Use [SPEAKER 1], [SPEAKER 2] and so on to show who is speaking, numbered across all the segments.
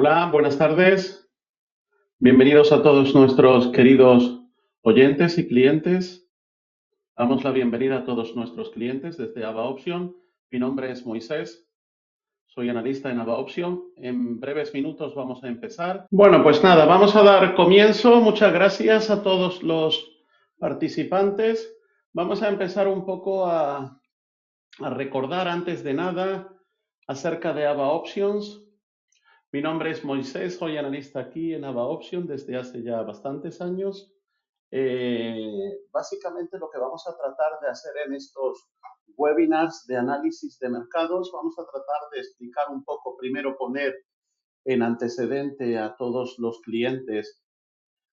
[SPEAKER 1] Hola, buenas tardes. Bienvenidos a todos nuestros queridos oyentes y clientes. Damos la bienvenida a todos nuestros clientes desde Ava Option. Mi nombre es Moisés, soy analista en Ava Option. En breves minutos vamos a empezar. Bueno, pues nada, vamos a dar comienzo. Muchas gracias a todos los participantes. Vamos a empezar un poco a recordar antes de nada acerca de Ava Options. Mi nombre es Moisés, soy analista aquí en Ava Option desde hace ya bastantes años. Básicamente lo que vamos a tratar de hacer en estos webinars de análisis de mercados, vamos a tratar de explicar un poco, primero poner en antecedente a todos los clientes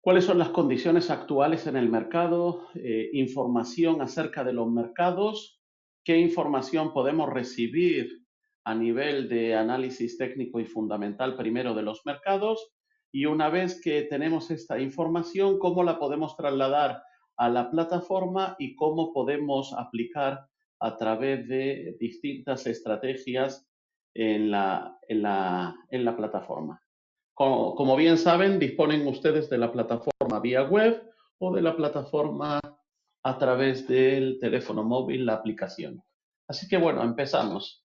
[SPEAKER 1] cuáles son las condiciones actuales en el mercado, información acerca de los mercados, qué información podemos recibir a nivel de análisis técnico y fundamental primero de los mercados, y una vez que tenemos esta información, cómo la podemos trasladar a la plataforma y cómo podemos aplicar a través de distintas estrategias en la plataforma. Como bien saben, disponen ustedes de la plataforma vía web o de la plataforma a través del teléfono móvil, la aplicación. Así que bueno, empezamos.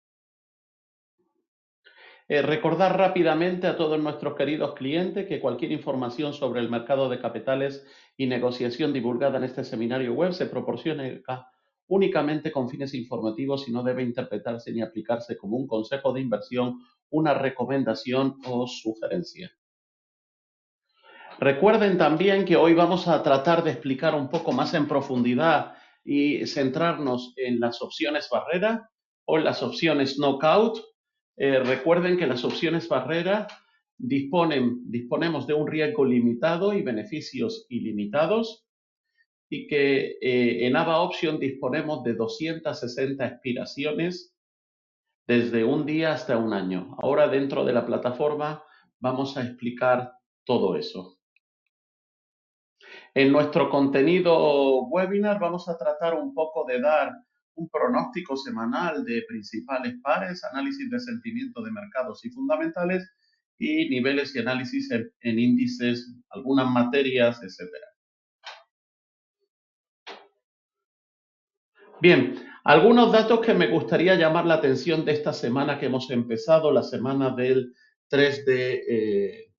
[SPEAKER 1] Recordar rápidamente a todos nuestros queridos clientes que cualquier información sobre el mercado de capitales y negociación divulgada en este seminario web se proporciona únicamente con fines informativos y no debe interpretarse ni aplicarse como un consejo de inversión, una recomendación o sugerencia. Recuerden también que hoy vamos a tratar de explicar un poco más en profundidad y centrarnos en las opciones barrera o en las opciones knockout. Recuerden que las opciones barrera disponemos de un riesgo limitado y beneficios ilimitados, y que en Ava Option disponemos de 260 expiraciones desde un día hasta un año. Ahora dentro de la plataforma vamos a explicar todo eso. En nuestro contenido webinar vamos a tratar un poco de dar un pronóstico semanal de principales pares, análisis de sentimiento de mercados y fundamentales, y niveles y análisis en índices, algunas materias, etc. Bien, algunos datos que me gustaría llamar la atención de esta semana que hemos empezado, la semana del 3 de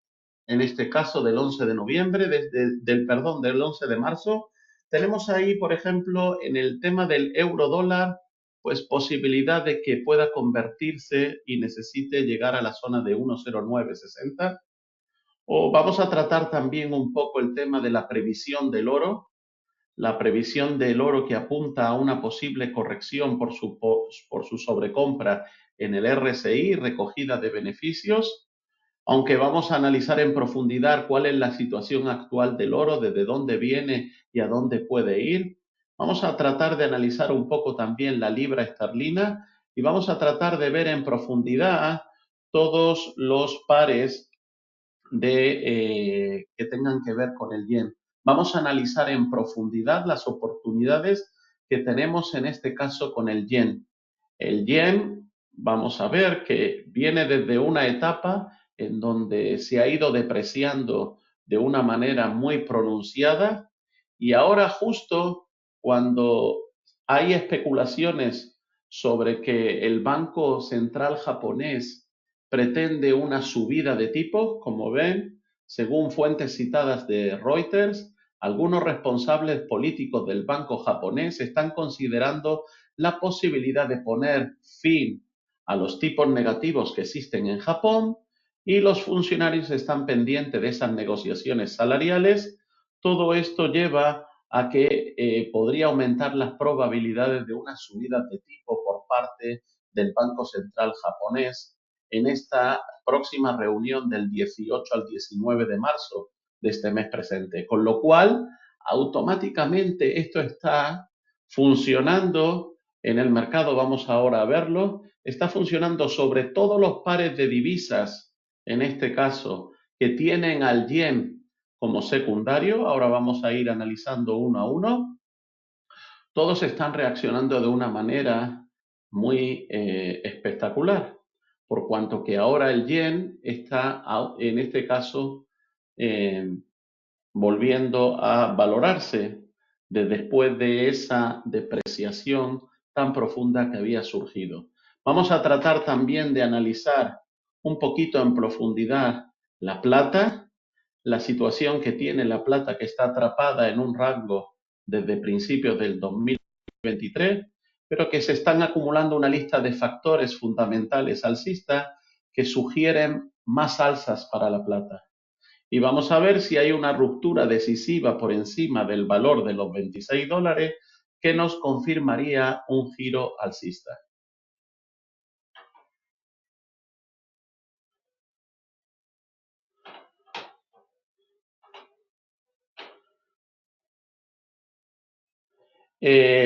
[SPEAKER 1] en este caso del 11 de noviembre, del 11 de marzo. Tenemos ahí, por ejemplo, en el tema del euro dólar, pues posibilidad de que pueda convertirse y necesite llegar a la zona de 1,0960. O vamos a tratar también un poco el tema de la previsión del oro, que apunta a una posible corrección por su sobrecompra en el RSI, recogida de beneficios. Aunque vamos a analizar en profundidad cuál es la situación actual del oro, desde dónde viene y a dónde puede ir. Vamos a tratar de analizar un poco también la libra esterlina y vamos a tratar de ver en profundidad todos los pares que tengan que ver con el yen. Vamos a analizar en profundidad las oportunidades que tenemos en este caso con el yen. El yen, vamos a ver que viene desde una etapa en donde se ha ido depreciando de una manera muy pronunciada, y ahora justo cuando hay especulaciones sobre que el Banco Central japonés pretende una subida de tipos, como ven, según fuentes citadas de Reuters, algunos responsables políticos del banco japonés están considerando la posibilidad de poner fin a los tipos negativos que existen en Japón, y los funcionarios están pendientes de esas negociaciones salariales. Todo esto lleva a que podría aumentar las probabilidades de una subida de tipo por parte del Banco Central japonés en esta próxima reunión del 18 al 19 de marzo de este mes presente. Con lo cual, automáticamente esto está funcionando en el mercado, vamos ahora a verlo, está funcionando sobre todos los pares de divisas, en este caso, que tienen al yen como secundario. Ahora vamos a ir analizando uno a uno. Todos están reaccionando de una manera muy espectacular. por cuanto que ahora el yen está, en este caso, volviendo a valorarse después de esa depreciación tan profunda que había surgido. Vamos a tratar también de analizar un poquito en profundidad la plata, la situación que tiene la plata, que está atrapada en un rango desde principios del 2023, pero que se están acumulando una lista de factores fundamentales alcistas que sugieren más alzas para la plata. Y vamos a ver si hay una ruptura decisiva por encima del valor de los $26 que nos confirmaría un giro alcista.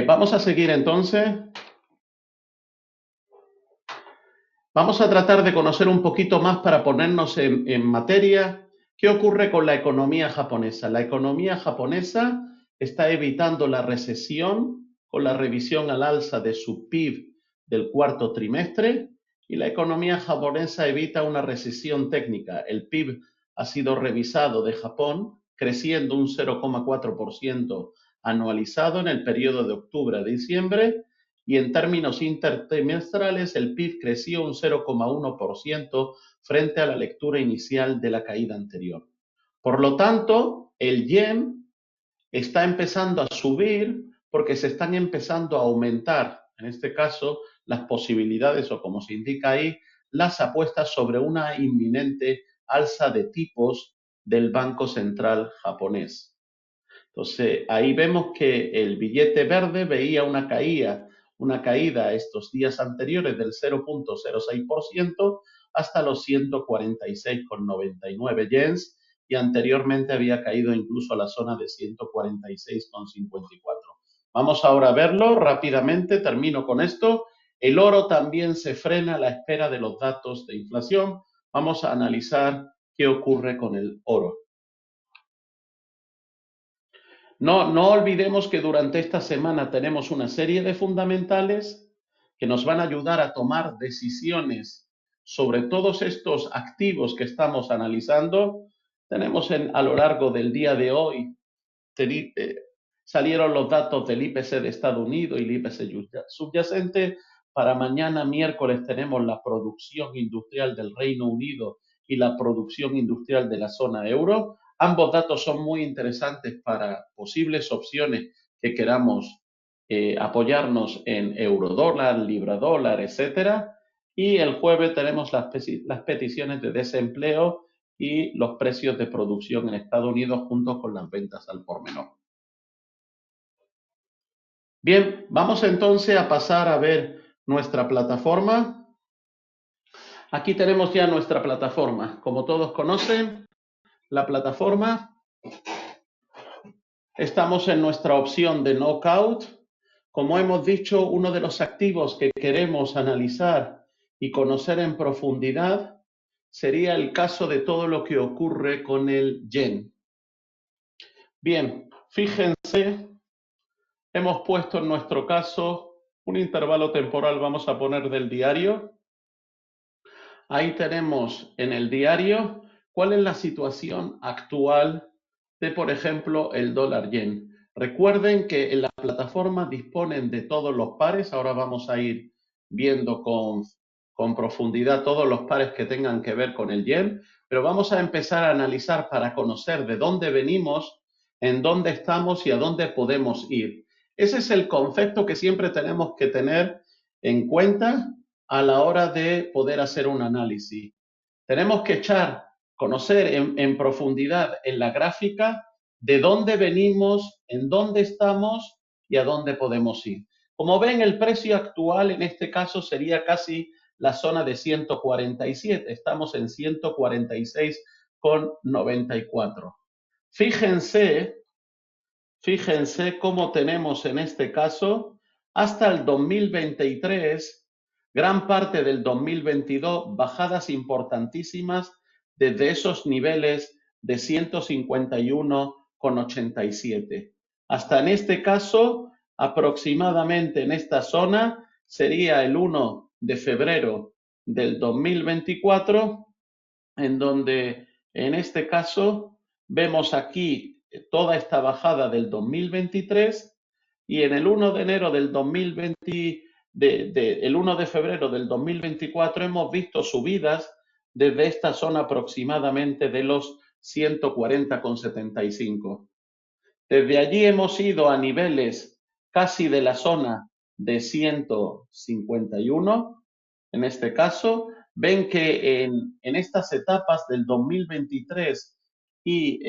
[SPEAKER 1] Vamos a seguir entonces. Vamos a tratar de conocer un poquito más para ponernos en materia. ¿Qué ocurre con la economía japonesa? La economía japonesa está evitando la recesión con la revisión al alza de su PIB del cuarto trimestre, y la economía japonesa evita una recesión técnica. El PIB ha sido revisado de Japón, creciendo un 0,4% anualizado en el periodo de octubre a diciembre, y en términos intertrimestrales el PIB creció un 0,1% frente a la lectura inicial de la caída anterior. Por lo tanto, el yen está empezando a subir porque se están empezando a aumentar, en este caso, las posibilidades, o como se indica ahí, las apuestas sobre una inminente alza de tipos del Banco Central japonés. Entonces, ahí vemos que el billete verde veía una caída estos días anteriores del 0,06% hasta los 146,99 yens, y anteriormente había caído incluso a la zona de 146,54. Vamos ahora a verlo rápidamente, termino con esto. El oro también se frena a la espera de los datos de inflación. Vamos a analizar qué ocurre con el oro. No olvidemos que durante esta semana tenemos una serie de fundamentales que nos van a ayudar a tomar decisiones sobre todos estos activos que estamos analizando. Tenemos a lo largo del día de hoy, salieron los datos del IPC de Estados Unidos y el IPC subyacente. Para mañana miércoles tenemos la producción industrial del Reino Unido y la producción industrial de la zona euro. Ambos datos son muy interesantes para posibles opciones que queramos apoyarnos en eurodólar, libra-dólar, etcétera. Y el jueves tenemos las peticiones de desempleo y los precios de producción en Estados Unidos junto con las ventas al por menor. Bien, vamos entonces a pasar a ver nuestra plataforma. Aquí tenemos ya nuestra plataforma. Como todos conocen, la plataforma, estamos en nuestra opción de knockout. Como hemos dicho, uno de los activos que queremos analizar y conocer en profundidad sería el caso de todo lo que ocurre con el yen. Bien, fíjense, hemos puesto en nuestro caso un intervalo temporal, vamos a poner del diario. Ahí tenemos en el diario cuál es la situación actual de, por ejemplo, el dólar yen. Recuerden que en la plataforma disponen de todos los pares. Ahora vamos a ir viendo con profundidad todos los pares que tengan que ver con el yen, pero vamos a empezar a analizar para conocer de dónde venimos, en dónde estamos y a dónde podemos ir. Ese es el concepto que siempre tenemos que tener en cuenta a la hora de poder hacer un análisis. Tenemos que conocer en profundidad en la gráfica de dónde venimos, en dónde estamos y a dónde podemos ir. Como ven, el precio actual en este caso sería casi la zona de 147. Estamos en 146,94. Fíjense cómo tenemos en este caso hasta el 2023, gran parte del 2022, bajadas importantísimas desde esos niveles de 151,87. Hasta en este caso, aproximadamente en esta zona, sería el 1 de febrero del 2024, en donde en este caso vemos aquí toda esta bajada del 2023 y en el 1 de enero del 2020, el 1 de febrero del 2024 hemos visto subidas desde esta zona aproximadamente de los 140,75. Desde allí hemos ido a niveles casi de la zona de 151. En este caso, ven que en estas etapas del 2023 y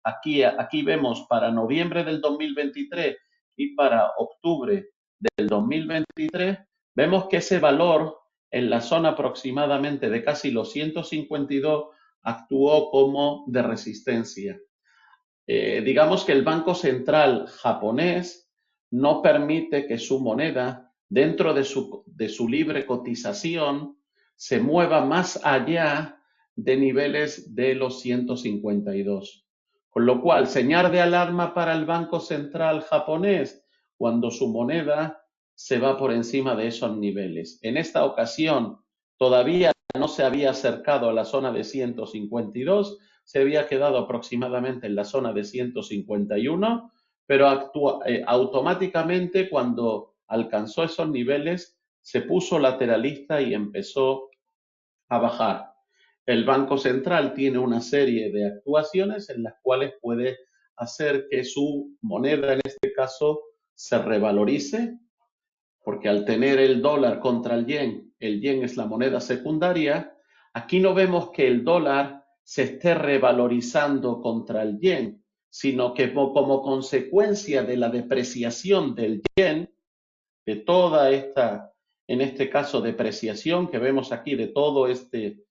[SPEAKER 1] aquí vemos para noviembre del 2023 y para octubre del 2023, vemos que ese valor en la zona aproximadamente de casi los 152 actuó como de resistencia. Digamos que el Banco Central japonés no permite que su moneda, dentro de su libre cotización, se mueva más allá de niveles de los 152. Con lo cual, señal de alarma para el Banco Central japonés cuando su moneda se va por encima de esos niveles. En esta ocasión, todavía no se había acercado a la zona de 152, se había quedado aproximadamente en la zona de 151, pero automáticamente cuando alcanzó esos niveles se puso lateralista y empezó a bajar. El Banco Central tiene una serie de actuaciones en las cuales puede hacer que su moneda, en este caso, se revalorice, porque al tener el dólar contra el yen es la moneda secundaria, aquí no vemos que el dólar se esté revalorizando contra el yen, sino que como consecuencia de la depreciación del yen, de toda esta, en este caso, depreciación que vemos aquí, de todo este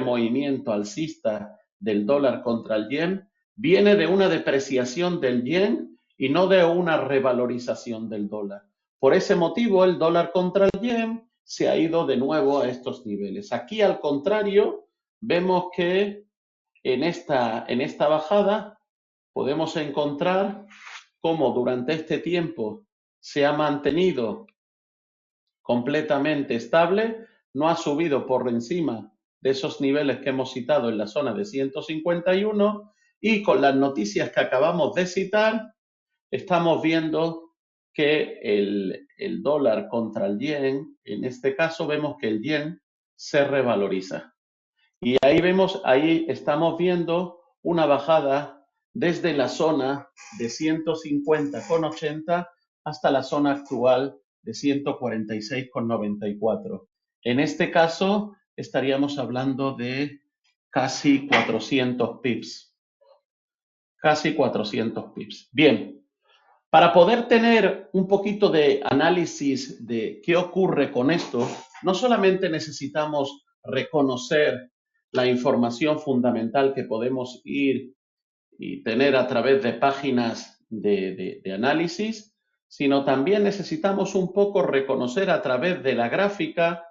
[SPEAKER 1] movimiento alcista del dólar contra el yen, viene de una depreciación del yen y no de una revalorización del dólar. Por ese motivo, el dólar contra el yen se ha ido de nuevo a estos niveles. Aquí, al contrario, vemos que en esta bajada podemos encontrar cómo durante este tiempo se ha mantenido completamente estable, no ha subido por encima de esos niveles que hemos citado en la zona de 151 y con las noticias que acabamos de citar estamos viendo que el dólar contra el yen, en este caso vemos que el yen se revaloriza. Y ahí estamos viendo una bajada desde la zona de 150,80 hasta la zona actual de 146,94. En este caso, estaríamos hablando de casi 400 pips. Casi 400 pips. Bien, para poder tener un poquito de análisis de qué ocurre con esto, no solamente necesitamos reconocer la información fundamental que podemos ir y tener a través de páginas de análisis, sino también necesitamos un poco reconocer a través de la gráfica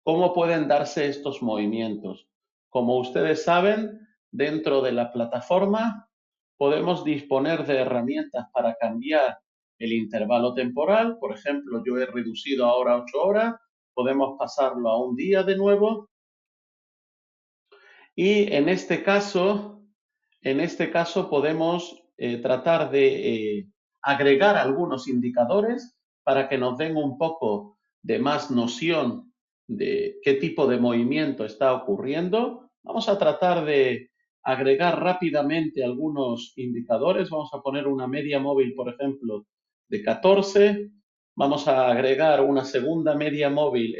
[SPEAKER 1] cómo pueden darse estos movimientos. Como ustedes saben, dentro de la plataforma podemos disponer de herramientas para cambiar el intervalo temporal. Por ejemplo, yo he reducido ahora 8 horas, podemos pasarlo a un día de nuevo. Y en este caso podemos tratar de agregar algunos indicadores para que nos den un poco de más noción de qué tipo de movimiento está ocurriendo. Vamos a tratar de agregar rápidamente algunos indicadores. Vamos a poner una media móvil, por ejemplo, de 14. Vamos a agregar una segunda media móvil.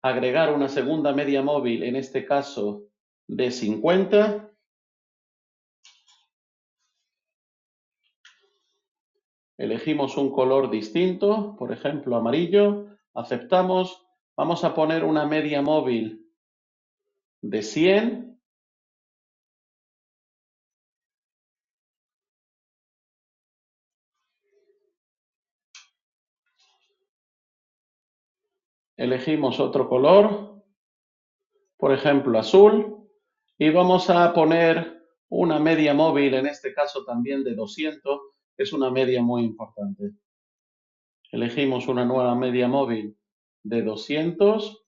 [SPEAKER 1] Agregar una segunda media móvil, en este caso, de 50. Elegimos un color distinto, por ejemplo, amarillo. Aceptamos. Vamos a poner una media móvil de 100. Elegimos otro color, por ejemplo, azul. Y vamos a poner una media móvil, en este caso también de 200, que es una media muy importante. Elegimos una nueva media móvil de 200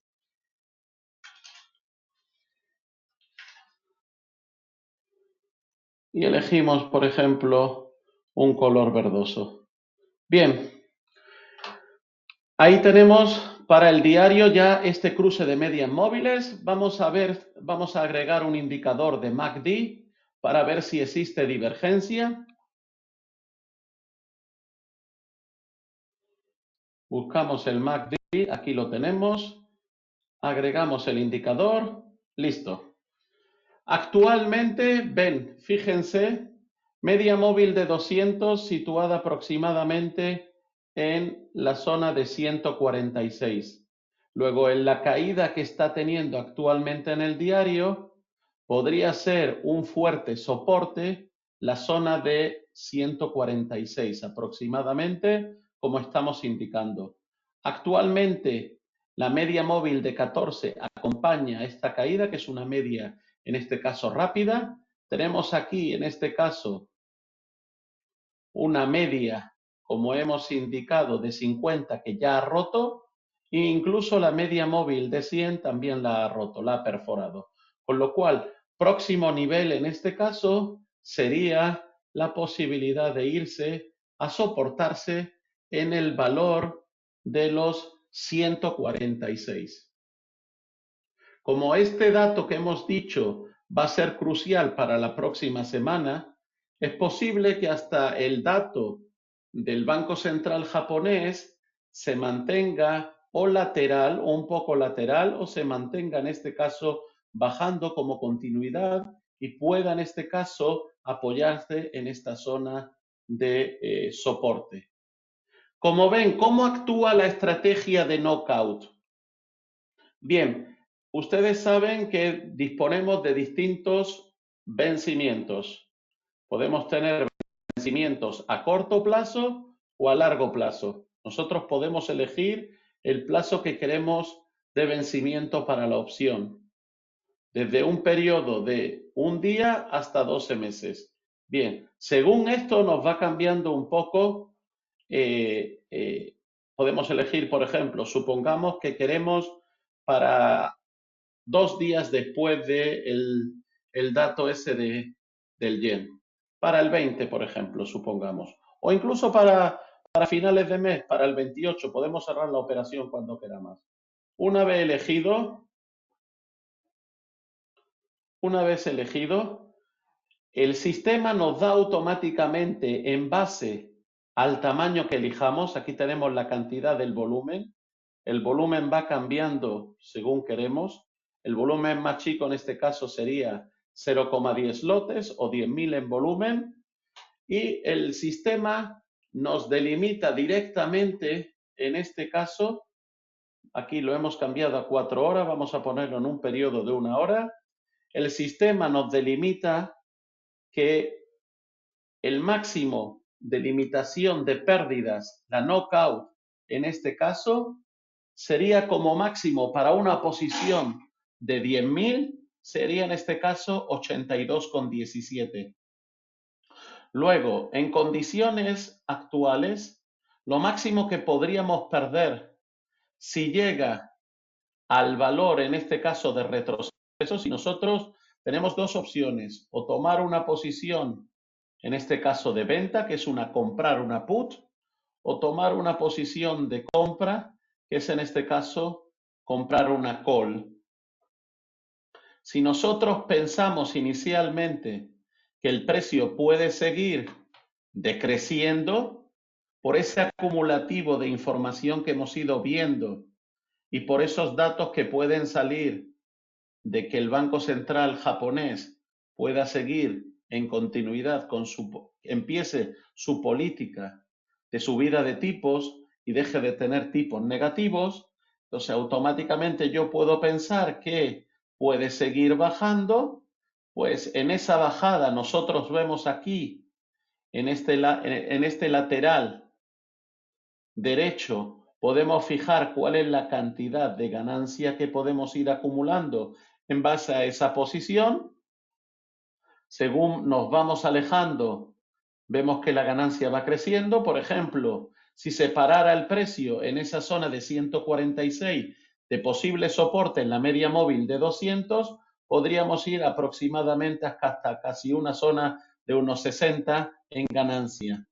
[SPEAKER 1] y elegimos, por ejemplo, un color verdoso. Bien, ahí tenemos para el diario ya este cruce de medias móviles. Vamos a agregar un indicador de MACD para ver si existe divergencia. Buscamos el MACD, aquí lo tenemos. Agregamos el indicador, listo. Actualmente, ven, fíjense, media móvil de 200 situada aproximadamente en la zona de 146. Luego, en la caída que está teniendo actualmente en el diario, podría ser un fuerte soporte la zona de 146 aproximadamente, como estamos indicando. Actualmente, la media móvil de 14 acompaña esta caída, que es una media, en este caso, rápida. Tenemos aquí, en este caso, una media, como hemos indicado, de 50 que ya ha roto, e incluso la media móvil de 100 también la ha roto, la ha perforado. Con lo cual, próximo nivel en este caso sería la posibilidad de irse a soportarse en el valor de los 146. Como este dato que hemos dicho va a ser crucial para la próxima semana, es posible que hasta el dato del Banco Central japonés se mantenga o lateral o un poco lateral o se mantenga en este caso bajando como continuidad y pueda en este caso apoyarse en esta zona de soporte. Como ven, ¿cómo actúa la estrategia de knockout? Bien, ustedes saben que disponemos de distintos vencimientos. Podemos tener vencimientos a corto plazo o a largo plazo. Nosotros podemos elegir el plazo que queremos de vencimiento para la opción, desde un periodo de un día hasta 12 meses. Bien, según esto nos va cambiando un poco. Podemos elegir, por ejemplo, supongamos que queremos para 2 días después el dato ese del yen. Para el 20, por ejemplo, supongamos. O incluso para finales de mes, para el 28, podemos cerrar la operación cuando queramos. Una vez elegido, el sistema nos da automáticamente en base al tamaño que elijamos. Aquí tenemos la cantidad del volumen. El volumen va cambiando según queremos. El volumen más chico en este caso sería 0,10 lotes o 10.000 en volumen. Y el sistema nos delimita directamente, en este caso, aquí lo hemos cambiado a 4 horas, vamos a ponerlo en un periodo de 1 hora. El sistema nos delimita que el máximo de limitación de pérdidas, la knockout en este caso, sería como máximo para una posición de 10.000, sería en este caso 82,17. Luego, en condiciones actuales, lo máximo que podríamos perder si llega al valor, en este caso de retroceso, si nosotros tenemos dos opciones, o tomar una posición, en este caso de venta, que es comprar una put, o tomar una posición de compra, que es en este caso comprar una call. Si nosotros pensamos inicialmente que el precio puede seguir decreciendo por ese acumulativo de información que hemos ido viendo y por esos datos que pueden salir de que el Banco Central japonés pueda seguir en continuidad empiece su política de subida de tipos y deje de tener tipos negativos, entonces automáticamente yo puedo pensar que puede seguir bajando. Pues en esa bajada nosotros vemos aquí, en este lateral derecho, podemos fijar cuál es la cantidad de ganancia que podemos ir acumulando en base a esa posición. Según nos vamos alejando, vemos que la ganancia va creciendo. Por ejemplo, si se parara el precio en esa zona de 146 de posible soporte en la media móvil de 200, podríamos ir aproximadamente hasta casi una zona de unos 60 en ganancia.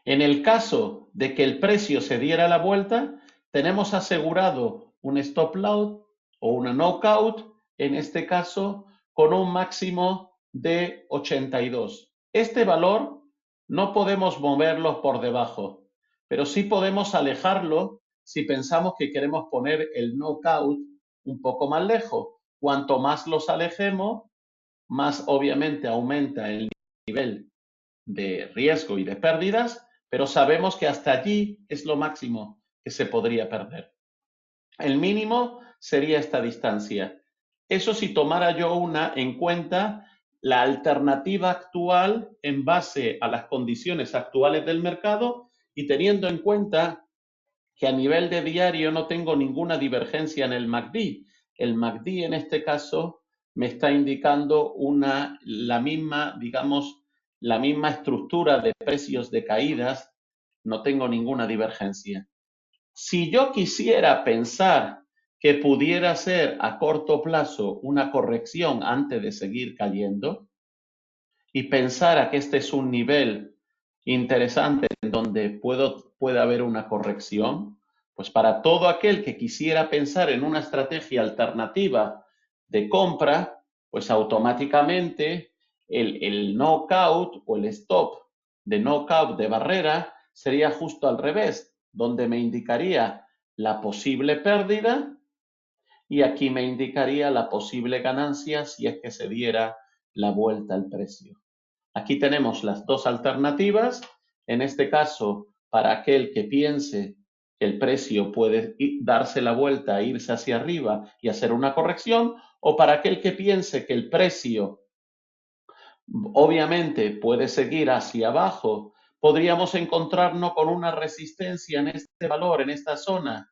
[SPEAKER 1] En el caso de que el precio se diera la vuelta, tenemos asegurado un stop loss o una knockout, en este caso con un máximo de 82. Este valor no podemos moverlo por debajo, pero sí podemos alejarlo si pensamos que queremos poner el knockout un poco más lejos. Cuanto más los alejemos, más obviamente aumenta el nivel de riesgo y de pérdidas, pero sabemos que hasta allí es lo máximo que se podría perder. El mínimo sería esta distancia. Eso si tomara yo en cuenta la alternativa actual en base a las condiciones actuales del mercado y teniendo en cuenta que a nivel de diario no tengo ninguna divergencia en el MACD. El MACD en este caso me está indicando la misma, digamos, la misma estructura de precios de caídas, no tengo ninguna divergencia. Si yo quisiera pensar que pudiera ser a corto plazo una corrección antes de seguir cayendo y pensara que este es un nivel interesante en donde puede haber una corrección, pues para todo aquel que quisiera pensar en una estrategia alternativa de compra, pues automáticamente el knockout o el stop de knockout de barrera sería justo al revés, donde me indicaría la posible pérdida y aquí me indicaría la posible ganancia si es que se diera la vuelta al precio. Aquí tenemos las dos alternativas. En este caso, para aquel que piense que el precio puede darse la vuelta, irse hacia arriba y hacer una corrección, o para aquel que piense que el precio obviamente puede seguir hacia abajo, podríamos encontrarnos con una resistencia en este valor, en esta zona,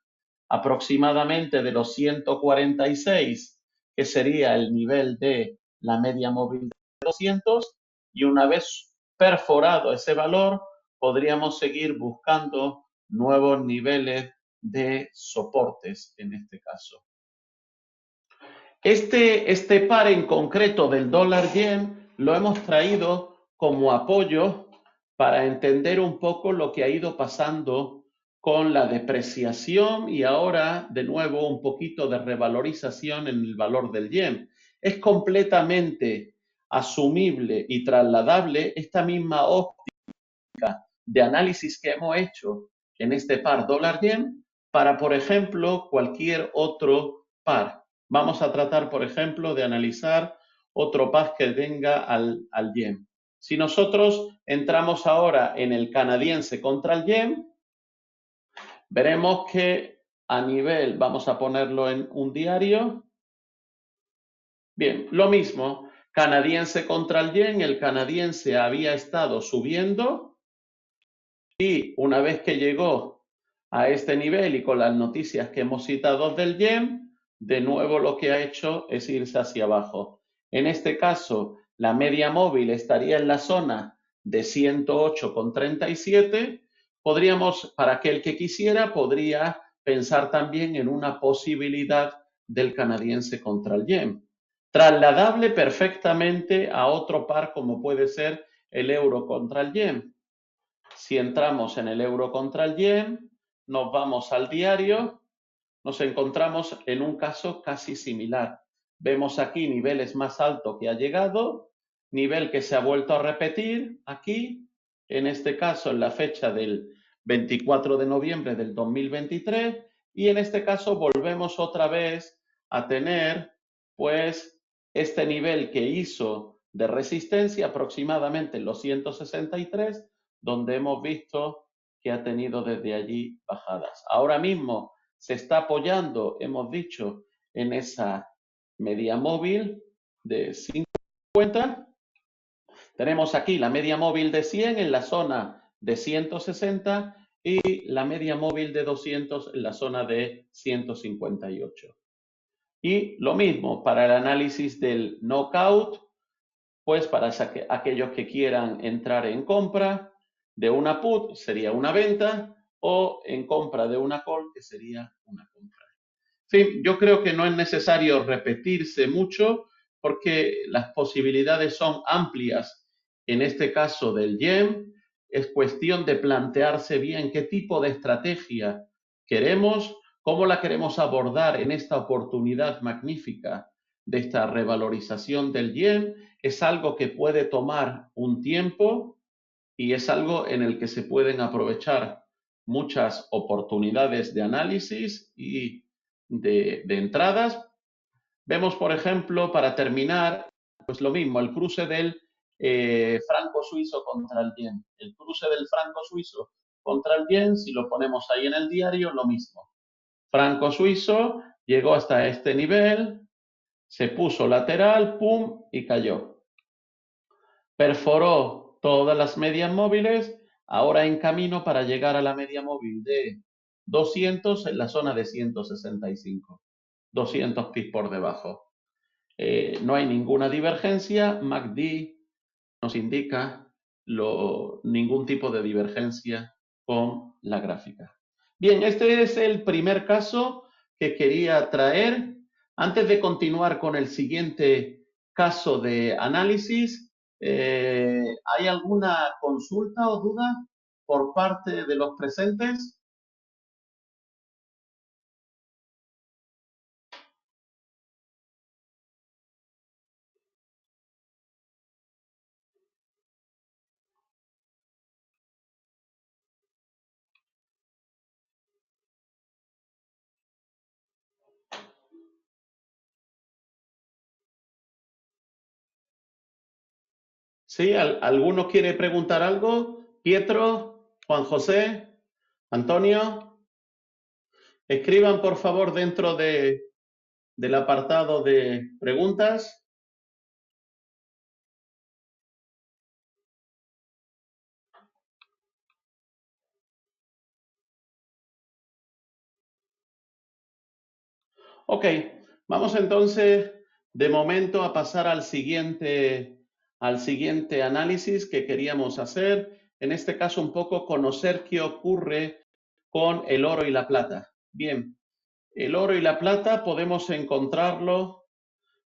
[SPEAKER 1] aproximadamente de los 146, que sería el nivel de la media móvil de 200, y una vez perforado ese valor, podríamos seguir buscando nuevos niveles de soportes en este caso. Este par en concreto del dólar yen lo hemos traído como apoyo para entender un poco lo que ha ido pasando con la depreciación y ahora de nuevo un poquito de revalorización en el valor del yen. Es completamente asumible y trasladable esta misma óptica de análisis que hemos hecho en este par dólar-yen para, por ejemplo, cualquier otro par. Vamos a tratar, por ejemplo, de analizar otro par que tenga al yen. Si nosotros entramos ahora en el canadiense contra el yen, veremos que a nivel, vamos a ponerlo en un diario. Bien, lo mismo, canadiense contra el yen, el canadiense había estado subiendo y una vez que llegó a este nivel y con las noticias que hemos citado del yen, de nuevo lo que ha hecho es irse hacia abajo. En este caso, la media móvil estaría en la zona de 108,37. Podríamos, para aquel que quisiera, podría pensar también en una posibilidad del canadiense contra el yen. Trasladable perfectamente a otro par como puede ser el euro contra el yen. Si entramos en el euro contra el yen, nos vamos al diario, nos encontramos en un caso casi similar. Vemos aquí niveles más altos que ha llegado, nivel que se ha vuelto a repetir aquí, en este caso en la fecha del 24 de noviembre del 2023, y en este caso volvemos otra vez a tener pues este nivel que hizo de resistencia aproximadamente en los 163, donde hemos visto que ha tenido desde allí bajadas. Ahora mismo se está apoyando, hemos dicho, en esa media móvil de 50. Tenemos aquí la media móvil de 100 en la zona de 160 y la media móvil de 200 en la zona de 158. Y lo mismo para el análisis del knockout, pues para aquellos que quieran entrar en compra, de una put sería una venta, o en compra de una call, que sería una compra. En fin, yo creo que no es necesario repetirse mucho porque las posibilidades son amplias. En este caso del yen, es cuestión de plantearse bien qué tipo de estrategia queremos, cómo la queremos abordar en esta oportunidad magnífica de esta revalorización del yen. Es algo que puede tomar un tiempo y es algo en el que se pueden aprovechar muchas oportunidades de análisis y de entradas. Vemos, por ejemplo, para terminar, pues lo mismo, el cruce del franco suizo contra el yen. El cruce del franco suizo contra el yen, si lo ponemos ahí en el diario, lo mismo. Franco suizo llegó hasta este nivel, se puso lateral, pum, y cayó. Perforó todas las medias móviles, ahora en camino para llegar a la media móvil de 200 en la zona de 165. 200 pips por debajo. No hay ninguna divergencia. MACD nos indica ningún tipo de divergencia con la gráfica. Bien, este es el primer caso que quería traer. Antes de continuar con el siguiente caso de análisis, ¿hay alguna consulta o duda por parte de los presentes? ¿Sí? ¿Alguno quiere preguntar algo? Pietro, Juan José, Antonio, escriban por favor dentro del apartado de preguntas. Ok, vamos entonces de momento a pasar al siguiente análisis que queríamos hacer. En este caso, un poco conocer qué ocurre con el oro y la plata. Bien, el oro y la plata podemos encontrarlo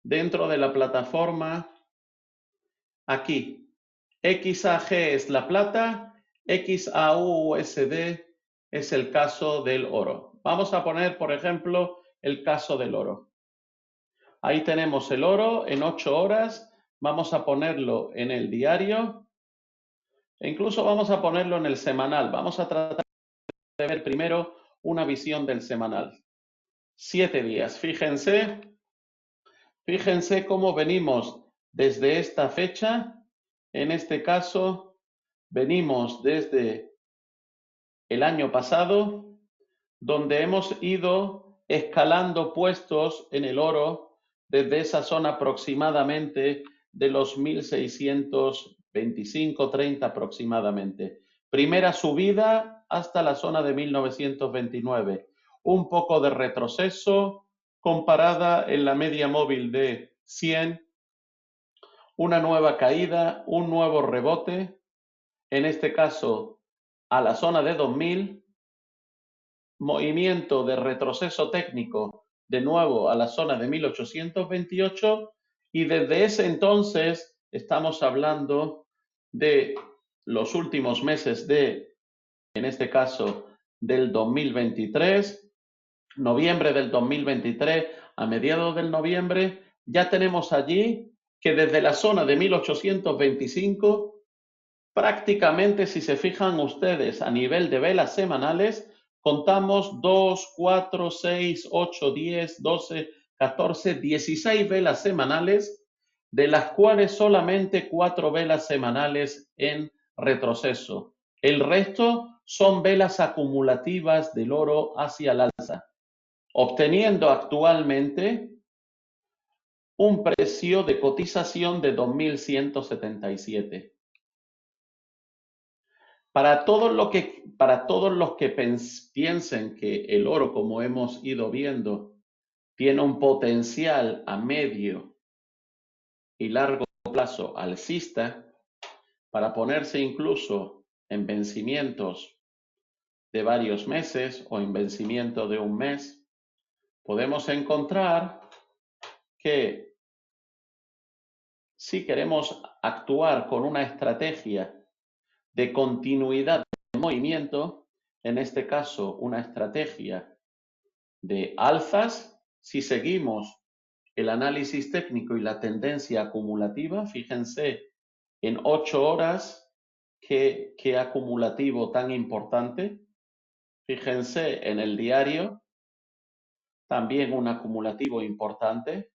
[SPEAKER 1] dentro de la plataforma aquí. XAG es la plata, XAUUSD es el caso del oro. Vamos a poner, por ejemplo, el caso del oro. Ahí tenemos el oro en 8 horas. Vamos a ponerlo en el diario e incluso vamos a ponerlo en el semanal. Vamos a tratar de ver primero una visión del semanal. 7 días. Fíjense cómo venimos desde esta fecha. En este caso, venimos desde el año pasado, donde hemos ido escalando puestos en el oro desde esa zona aproximadamente de los 1625-30 aproximadamente. Primera subida hasta la zona de 1929. Un poco de retroceso comparada en la media móvil de 100, una nueva caída, un nuevo rebote, en este caso a la zona de 2000, movimiento de retroceso técnico de nuevo a la zona de 1828 y desde ese entonces estamos hablando de los últimos meses en este caso, del 2023, noviembre del 2023, a mediados del noviembre, ya tenemos allí que desde la zona de 1825, prácticamente si se fijan ustedes a nivel de velas semanales, contamos 2, 4, 6, 8, 10, 12, 14, 16 velas semanales, de las cuales solamente 4 velas semanales en retroceso. El resto son velas acumulativas del oro hacia el alza, obteniendo actualmente un precio de cotización de 2.177. Para todos los que piensen que el oro, como hemos ido viendo, tiene un potencial a medio y largo plazo alcista, para ponerse incluso en vencimientos de varios meses o en vencimiento de un mes, podemos encontrar que si queremos actuar con una estrategia de continuidad de movimiento, en este caso una estrategia de alzas, si seguimos el análisis técnico y la tendencia acumulativa, fíjense en 8 horas qué acumulativo tan importante, fíjense en el diario, también un acumulativo importante.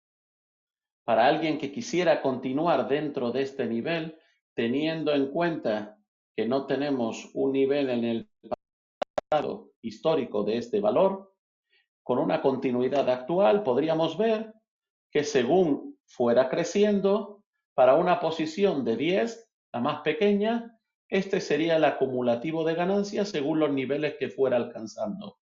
[SPEAKER 1] Para alguien que quisiera continuar dentro de este nivel, teniendo en cuenta que no tenemos un nivel en el pasado histórico de este valor, con una continuidad actual podríamos ver que según fuera creciendo, para una posición de 10, la más pequeña, este sería el acumulativo de ganancias según los niveles que fuera alcanzando.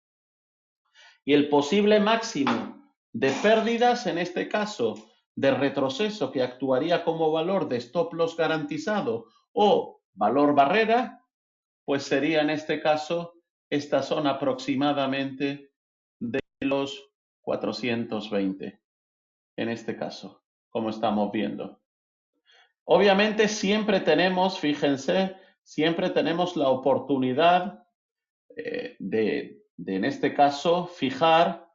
[SPEAKER 1] Y el posible máximo de pérdidas, en este caso de retroceso que actuaría como valor de stop loss garantizado o valor barrera, pues sería en este caso esta zona aproximadamente de los 420, en este caso, como estamos viendo. Obviamente siempre tenemos, fíjense, siempre tenemos la oportunidad de, en este caso, fijar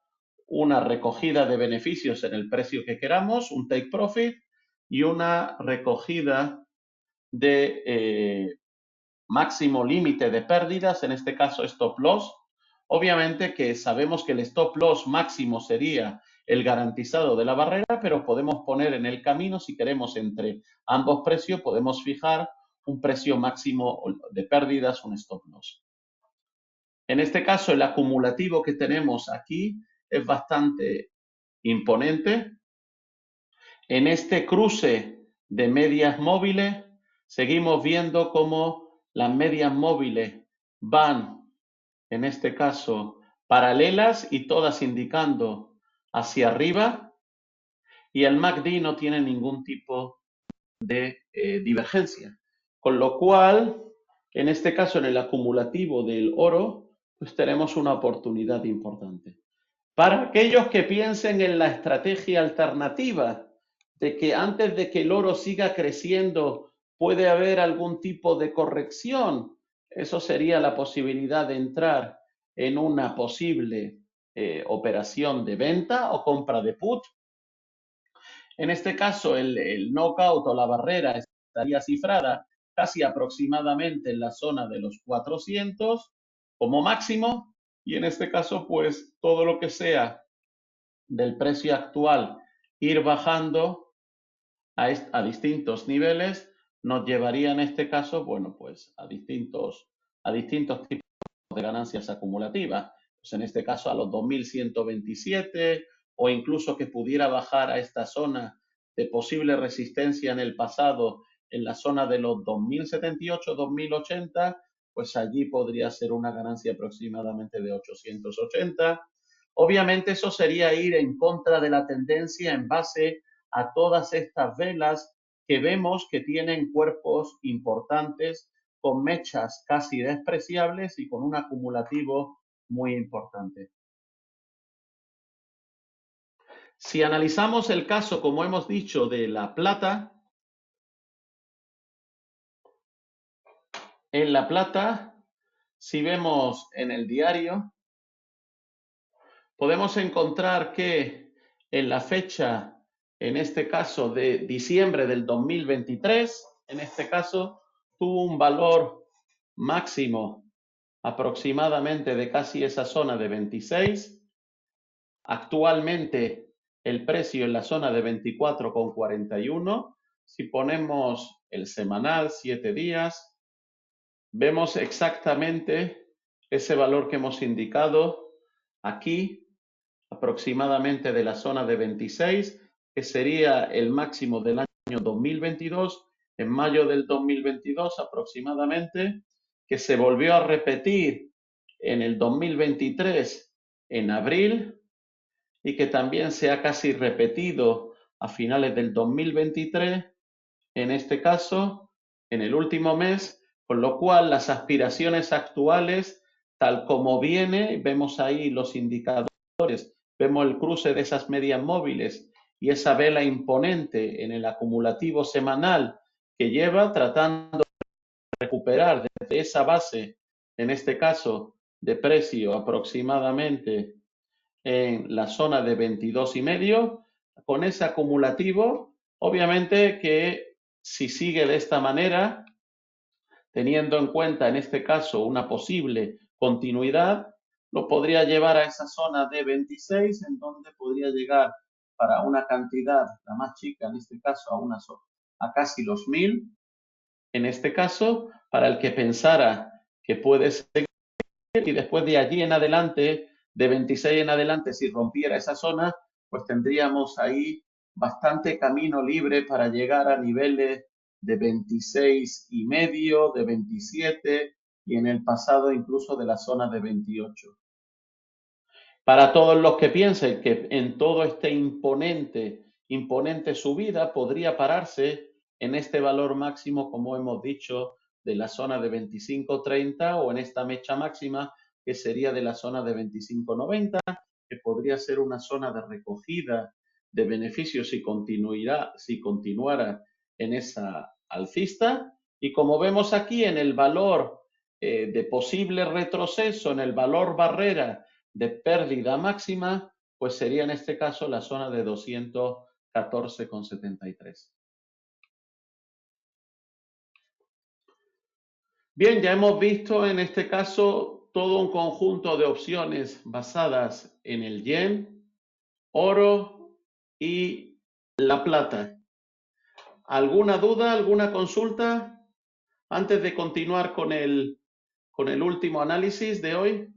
[SPEAKER 1] una recogida de beneficios en el precio que queramos, un take profit, y una recogida de máximo límite de pérdidas, en este caso stop loss. Obviamente que sabemos que el stop loss máximo sería el garantizado de la barrera, pero podemos poner en el camino, si queremos, entre ambos precios, podemos fijar un precio máximo de pérdidas, un stop loss. En este caso, el acumulativo que tenemos aquí es bastante imponente. En este cruce de medias móviles, seguimos viendo cómo las medias móviles van, en este caso, paralelas y todas indicando hacia arriba, y el MACD no tiene ningún tipo de divergencia. Con lo cual, en este caso, en el acumulativo del oro, pues tenemos una oportunidad importante. Para aquellos que piensen en la estrategia alternativa de que antes de que el oro siga creciendo puede haber algún tipo de corrección, eso sería la posibilidad de entrar en una posible operación de venta o compra de put. En este caso, el knockout o la barrera estaría cifrada casi aproximadamente en la zona de los 400 como máximo, y en este caso, pues todo lo que sea del precio actual ir bajando a distintos niveles nos llevaría en este caso, bueno, pues a distintos tipos de ganancias acumulativas. Pues en este caso a los 2.127 o incluso que pudiera bajar a esta zona de posible resistencia en el pasado en la zona de los 2.078, 2.080, pues allí podría ser una ganancia aproximadamente de 880. Obviamente eso sería ir en contra de la tendencia en base a todas estas velas que vemos que tienen cuerpos importantes con mechas casi despreciables y con un acumulativo muy importante. Si analizamos el caso, como hemos dicho, de la plata, en la plata, si vemos en el diario, podemos encontrar que en la fecha, en este caso de diciembre del 2023, en este caso, tuvo un valor máximo aproximadamente de casi esa zona de 26. Actualmente el precio en la zona de 24,41. Si ponemos el semanal, 7 días, vemos exactamente ese valor que hemos indicado aquí, aproximadamente de la zona de 26, que sería el máximo del año 2022, en mayo del 2022 aproximadamente, que se volvió a repetir en el 2023 en abril y que también se ha casi repetido a finales del 2023, en este caso, en el último mes, Con lo cual, las aspiraciones actuales, tal como viene, vemos ahí los indicadores, vemos el cruce de esas medias móviles y esa vela imponente en el acumulativo semanal que lleva tratando de recuperar desde esa base, en este caso de precio aproximadamente en la zona de 22,5, con ese acumulativo, obviamente que si sigue de esta manera, teniendo en cuenta en este caso una posible continuidad, lo podría llevar a esa zona de 26, en donde podría llegar para una cantidad, la más chica en este caso, a casi los 1.000, en este caso, para el que pensara que puede seguir, y después de allí en adelante, de 26 en adelante, si rompiera esa zona, pues tendríamos ahí bastante camino libre para llegar a niveles de 26,5, de 27 y en el pasado incluso de la zona de 28. Para todos los que piensen que en todo este imponente subida podría pararse en este valor máximo, como hemos dicho, de la zona de 25,30 o en esta mecha máxima que sería de la zona de 25,90, que podría ser una zona de recogida de beneficios si continuara en esa alcista. Y como vemos aquí en el valor de posible retroceso, en el valor barrera de pérdida máxima, pues sería en este caso la zona de 214,73. Bien, ya hemos visto en este caso todo un conjunto de opciones basadas en el yen, oro y la plata. ¿Alguna duda, alguna consulta antes de continuar con el último análisis de hoy?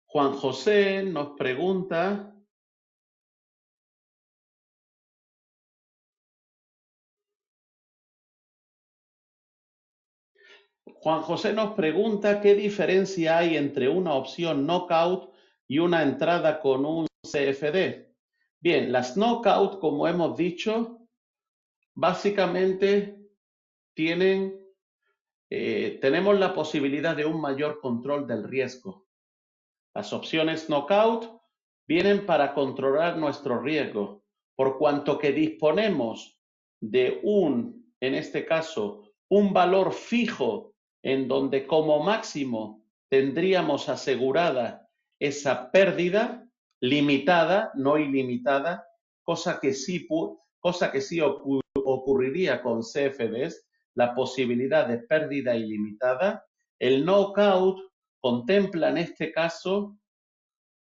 [SPEAKER 1] Juan José nos pregunta, qué diferencia hay entre una opción knockout y una entrada con un CFD. Bien, las knockout, como hemos dicho, básicamente tenemos la posibilidad de un mayor control del riesgo. Las opciones knockout vienen para controlar nuestro riesgo, por cuanto que disponemos de en este caso, un valor fijo en donde como máximo tendríamos asegurada esa pérdida limitada, no ilimitada, cosa que sí ocurriría con CFDs, la posibilidad de pérdida ilimitada. El knockout contempla en este caso,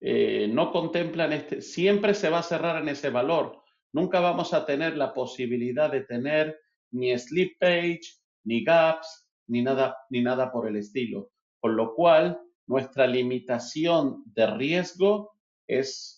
[SPEAKER 1] no contemplan siempre se va a cerrar en ese valor. Nunca vamos a tener la posibilidad de tener ni slippage, ni gaps, ni nada por el estilo. Con lo cual, nuestra limitación de riesgo es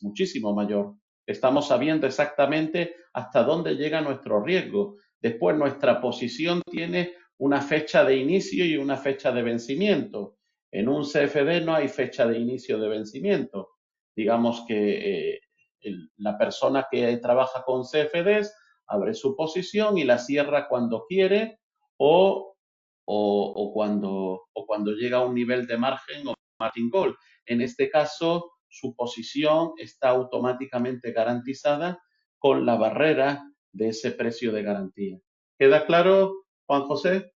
[SPEAKER 1] muchísimo mayor. Estamos sabiendo exactamente hasta dónde llega nuestro riesgo. Después, nuestra posición tiene una fecha de inicio y una fecha de vencimiento. En un CFD no hay fecha de inicio de vencimiento. Digamos que la persona que trabaja con CFDs abre su posición y la cierra cuando quiere o cuando llega a un nivel de margen o margin call. En este caso, su posición está automáticamente garantizada con la barrera de ese precio de garantía. ¿Queda claro, Juan José?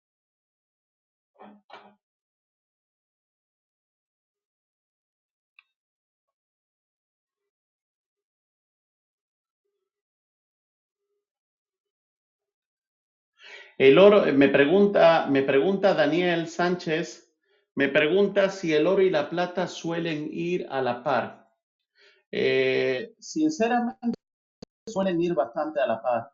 [SPEAKER 1] El oro, me pregunta Daniel Sánchez, me pregunta si el oro y la plata suelen ir a la par. Sinceramente, suelen ir bastante a la par.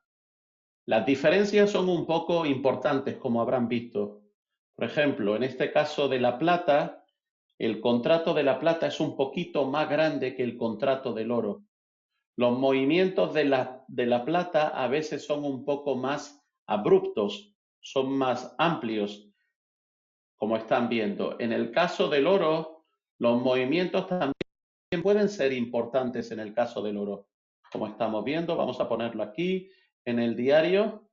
[SPEAKER 1] Las diferencias son un poco importantes, como habrán visto. Por ejemplo, en este caso de la plata, el contrato de la plata es un poquito más grande que el contrato del oro. Los movimientos de la plata a veces son un poco más abruptos, son más amplios, como están viendo. En el caso del oro, los movimientos también pueden ser importantes en el caso del oro. Como estamos viendo, vamos a ponerlo aquí en el diario.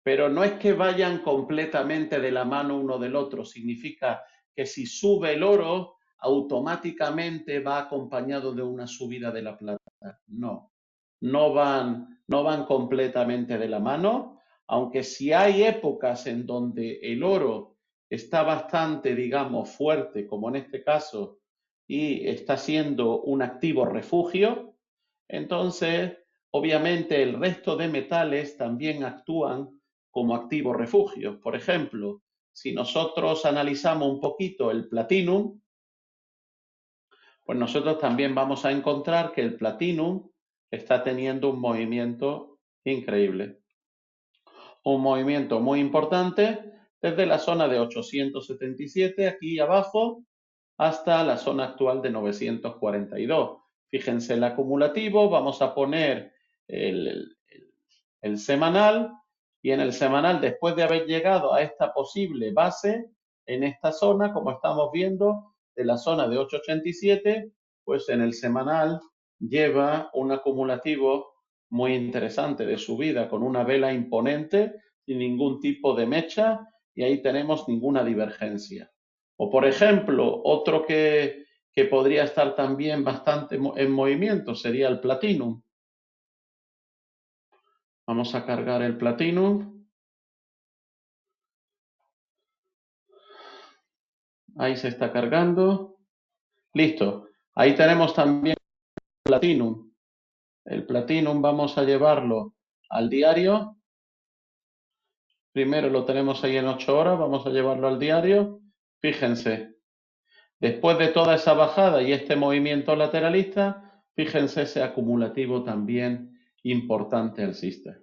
[SPEAKER 1] Pero no es que vayan completamente de la mano uno del otro. Significa que si sube el oro, automáticamente va acompañado de una subida de la plata. No, no van completamente de la mano, aunque si hay épocas en donde el oro está bastante, digamos, fuerte, como en este caso, y está siendo un activo refugio, entonces, obviamente, el resto de metales también actúan como activos refugios. Por ejemplo, si nosotros analizamos un poquito el platinum, pues nosotros también vamos a encontrar que el platinum está teniendo un movimiento increíble, un movimiento muy importante desde la zona de 877 aquí abajo hasta la zona actual de 942. Fíjense el acumulativo, vamos a poner el semanal, y en el semanal, después de haber llegado a esta posible base, en esta zona, como estamos viendo, de la zona de 887, pues en el semanal lleva un acumulativo muy interesante de subida, con una vela imponente, sin ningún tipo de mecha, y ahí tenemos ninguna divergencia. O por ejemplo, otro que podría estar también bastante en movimiento sería el Platinum. Vamos a cargar el Platinum. Ahí se está cargando. Listo. Ahí tenemos también el Platinum. El Platinum vamos a llevarlo al diario. Primero lo tenemos ahí en 8 horas. Vamos a llevarlo al diario. Fíjense, después de toda esa bajada y este movimiento lateralista, fíjense ese acumulativo también importante alcista.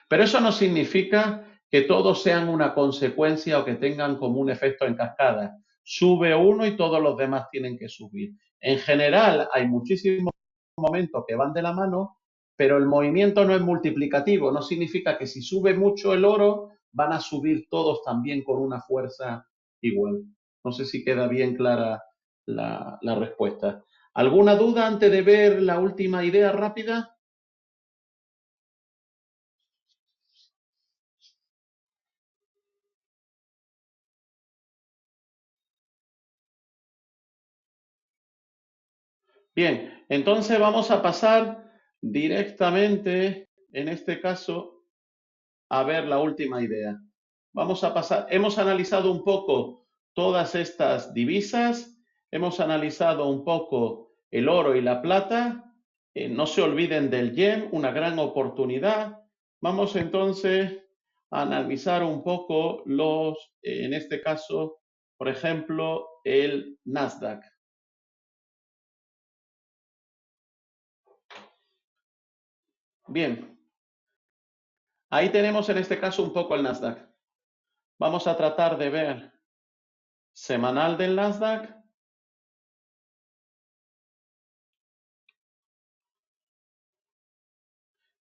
[SPEAKER 1] Pero eso no significa que todos sean una consecuencia o que tengan como un efecto en cascada. Sube uno y todos los demás tienen que subir. En general, hay muchísimos momentos que van de la mano, pero el movimiento no es multiplicativo. No significa que si sube mucho el oro, van a subir todos también con una fuerza igual. No sé si queda bien clara la respuesta. ¿Alguna duda antes de ver la última idea rápida? Bien, entonces vamos a pasar directamente, en este caso, a ver la última idea. Vamos a pasar, hemos analizado un poco todas estas divisas, hemos analizado un poco el oro y la plata, no se olviden del yen, una gran oportunidad. Vamos entonces a analizar un poco en este caso, por ejemplo, el Nasdaq. Bien, ahí tenemos en este caso un poco el Nasdaq. Vamos a tratar de ver semanal del Nasdaq.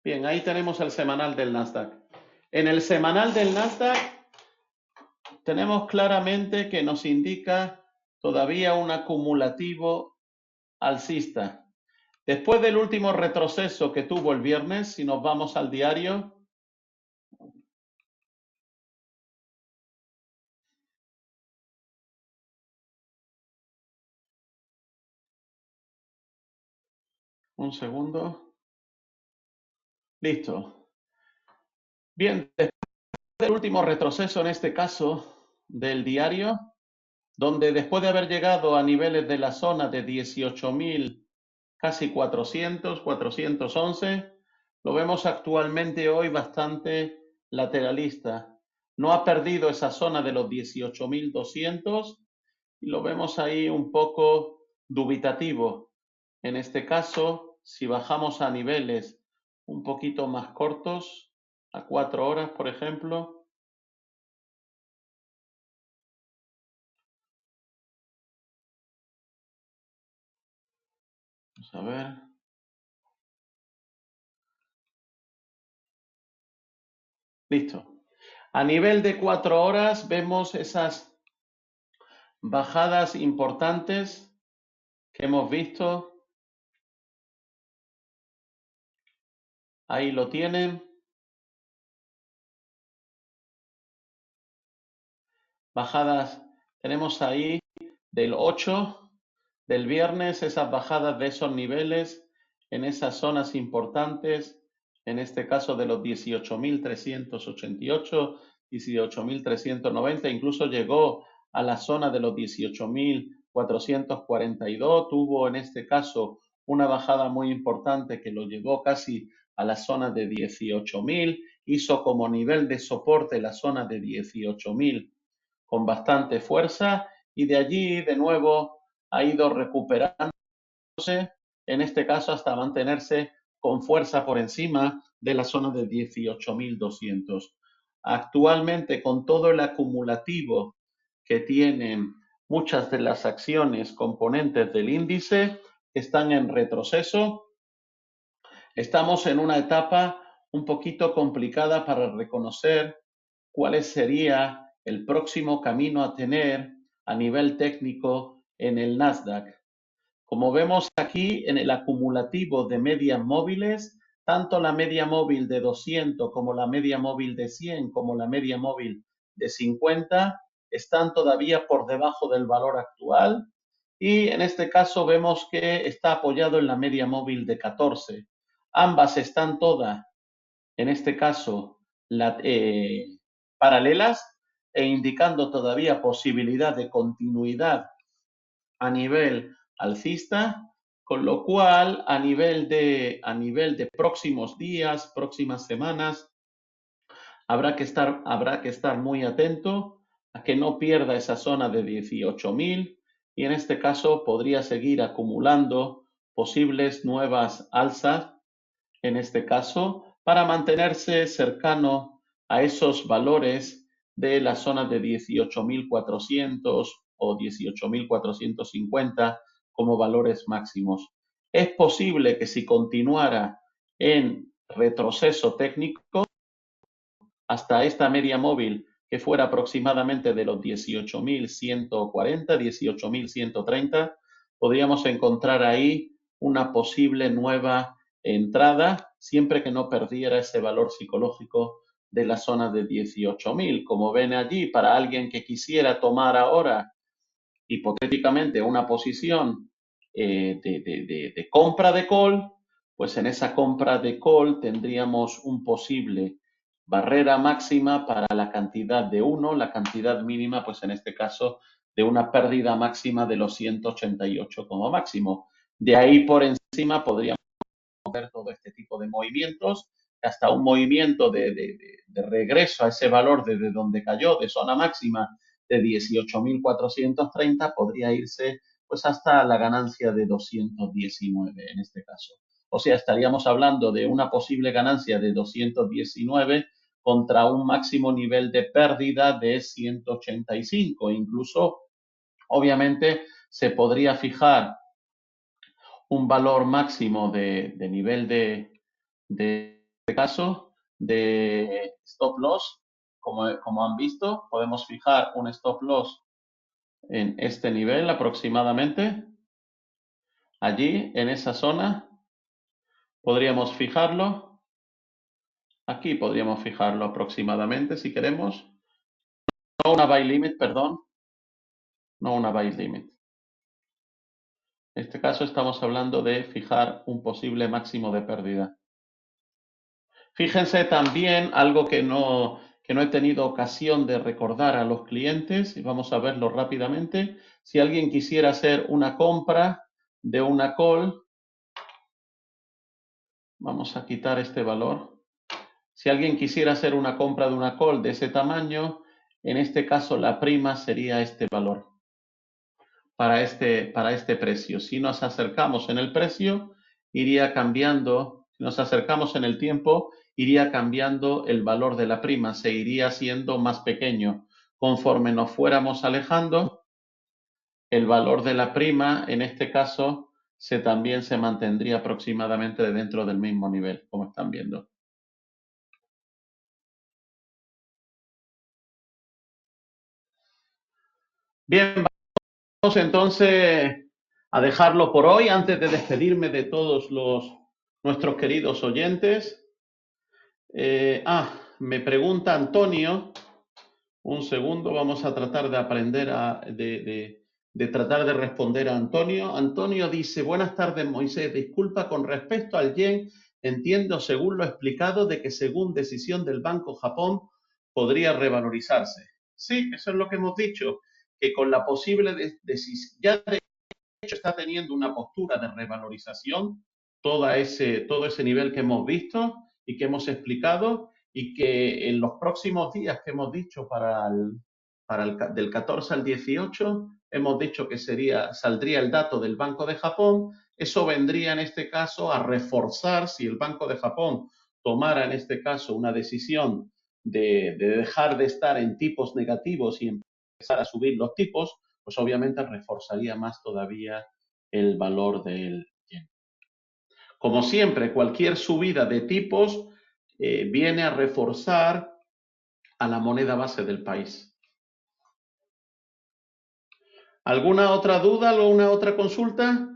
[SPEAKER 1] Bien, ahí tenemos el semanal del Nasdaq. En el semanal del Nasdaq tenemos claramente que nos indica todavía un acumulativo alcista. Después del último retroceso que tuvo el viernes, si nos vamos al diario, un segundo. Listo. Bien, después del último retroceso, en este caso del diario, donde después de haber llegado a niveles de la zona de 18.000, casi 411, lo vemos actualmente hoy bastante lateralista. No ha perdido esa zona de los 18.200 y lo vemos ahí un poco dubitativo. En este caso, si bajamos a niveles un poquito más cortos, a 4 horas, por ejemplo, vamos a ver. Listo. A nivel de 4 horas vemos Bajadas importantes que hemos visto. Ahí lo tienen. Bajadas, tenemos ahí del 8 del viernes, esas bajadas de esos niveles en esas zonas importantes, en este caso de los 18.388, 18.390, incluso llegó a la zona de los 18.442, tuvo en este caso una bajada muy importante que lo llevó casi a la zona de 18.000, hizo como nivel de soporte la zona de 18.000 con bastante fuerza y de allí de nuevo ha ido recuperándose, en este caso hasta mantenerse con fuerza por encima de la zona de 18.200. Actualmente, con todo el acumulativo que tienen muchas de las acciones componentes del índice, están en retroceso. Estamos en una etapa un poquito complicada para reconocer cuál sería el próximo camino a tener a nivel técnico en el Nasdaq. Como vemos aquí en el acumulativo de medias móviles, tanto la media móvil de 200 como la media móvil de 100 como la media móvil de 50 están todavía por debajo del valor actual y en este caso vemos que está apoyado en la media móvil de 14. Ambas están todas, en este caso, paralelas e indicando todavía posibilidad de continuidad a nivel alcista, con lo cual a nivel de próximos días, próximas semanas, habrá que estar muy atento a que no pierda esa zona de 18.000 y en este caso podría seguir acumulando posibles nuevas alzas, en este caso, para mantenerse cercano a esos valores de la zona de 18.400 o 18.450 como valores máximos. Es posible que si continuara en retroceso técnico hasta esta media móvil que fuera aproximadamente de los 18.140, 18.130, podríamos encontrar ahí una posible nueva entrada, siempre que no perdiera ese valor psicológico de la zona de 18.000. Como ven allí, para alguien que quisiera tomar ahora hipotéticamente una posición de compra de call, pues en esa compra de call tendríamos un posible barrera máxima para la cantidad de 1, la cantidad mínima, pues en este caso, de una pérdida máxima de los 188 como máximo. De ahí por encima podríamos ver todo este tipo de movimientos, hasta un movimiento de regreso a ese valor desde donde cayó, de zona máxima de 18.430, podría irse pues hasta la ganancia de 219 en este caso. O sea, estaríamos hablando de una posible ganancia de 219 contra un máximo nivel de pérdida de 185. Incluso, obviamente, se podría fijar un valor máximo de nivel de caso de stop loss. Como han visto, podemos fijar un stop loss en este nivel aproximadamente. Allí, en esa zona, podríamos fijarlo. Aquí podríamos fijarlo aproximadamente si queremos. No una buy limit, perdón. No una buy limit. En este caso estamos hablando de fijar un posible máximo de pérdida. Fíjense también algo que no he tenido ocasión de recordar a los clientes, y vamos a verlo rápidamente. Si alguien quisiera hacer una compra de una call, vamos a quitar este valor. Si alguien quisiera hacer una compra de una call de ese tamaño, en este caso la prima sería este valor para este precio. Si nos acercamos en el precio, iría cambiando. Si nos acercamos en el tiempo, iría cambiando el valor de la prima, se iría haciendo más pequeño. Conforme nos fuéramos alejando, el valor de la prima, en este caso, también se mantendría aproximadamente dentro del mismo nivel, como están viendo. Bien. Vamos entonces a dejarlo por hoy antes de despedirme de todos nuestros queridos oyentes. Me pregunta Antonio, un segundo, vamos a tratar de aprender de tratar de responder a Antonio. Antonio dice, buenas tardes Moisés, disculpa con respecto al yen, entiendo según lo explicado de que según decisión del Banco Japón podría revalorizarse. Sí, eso es lo que hemos dicho, que con la posible decisión, ya de hecho está teniendo una postura de revalorización, todo ese nivel que hemos visto y que hemos explicado, y que en los próximos días que hemos dicho del 14 al 18, hemos dicho que saldría el dato del Banco de Japón. Eso vendría en este caso a reforzar, si el Banco de Japón tomara en este caso una decisión de dejar de estar en tipos negativos y empezar a subir los tipos, pues obviamente reforzaría más todavía el valor del yen. Como siempre, cualquier subida de tipos viene a reforzar a la moneda base del país. ¿Alguna otra duda o una otra consulta?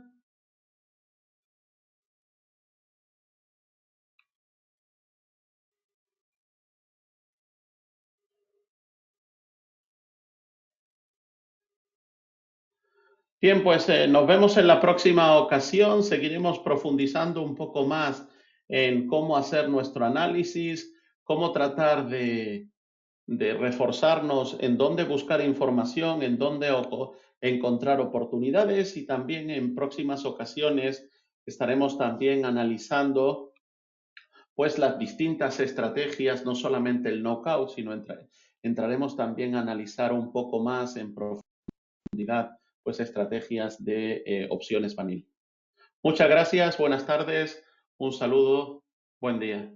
[SPEAKER 1] Bien, pues nos vemos en la próxima ocasión. Seguiremos profundizando un poco más en cómo hacer nuestro análisis, cómo tratar de reforzarnos, en dónde buscar información, en dónde encontrar oportunidades, y también en próximas ocasiones estaremos también analizando pues las distintas estrategias, no solamente el knockout, sino entraremos también a analizar un poco más en profundidad pues estrategias de opciones vanilla. Muchas gracias, buenas tardes, un saludo, buen día.